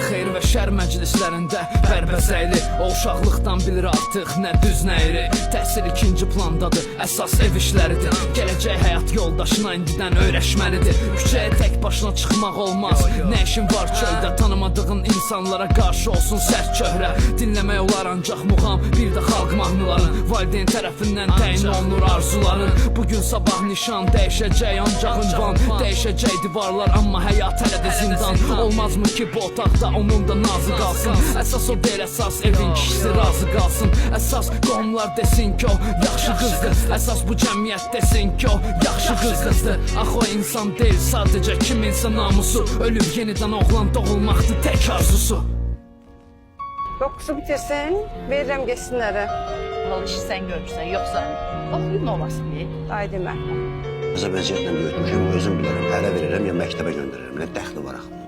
xeyr və şər məclislərində bərbəzəkli. O uşaqlıqdan bilir artıq nə düz nə iri. Təhsil ikinci plandadır, əsas ev işləridir. Gələcək həyat yoldaşına indidən öyrəşməlidir. Küçəyə tək başına çıxmaq olmaz. Nə işin var çöldə, tanımadığın insanlara qarşı olsun sərt çöhrə. Dinləmək olar ancaq muğam, bir də xalq mahnıların. Valideyn tərəfindən təyin olunur arzuların. Bugün sabah nişan dəyişəcək ancaq ünvan. Dəyişəcək divarlar amma həyat hələ də zindan. Olmazmı ki bu otaqda onun da nazı qalsın. Əsas o deyil, əsas evin kişisi razı qalsın. Əsas qohumlar desin ki o yaxşı qızdır. Əsas bu cəmiyyət desin ki o yaxşı qızdır. Ax o insan deyil sadəcə kiminsə namusu. Ölüb yenidən oğlan doğulmaqdır tək arzusu. 9'u bitirsin, veririm geçsinlere. Valla işi sən görürsən, yoxsa oxuyun olasın deyə. Ay demə. Qıza vəziyyətlə böyütmüşəm, özüm bilirəm, hələ verirəm ya məktəbə göndərirəm, nə dəxli var axı.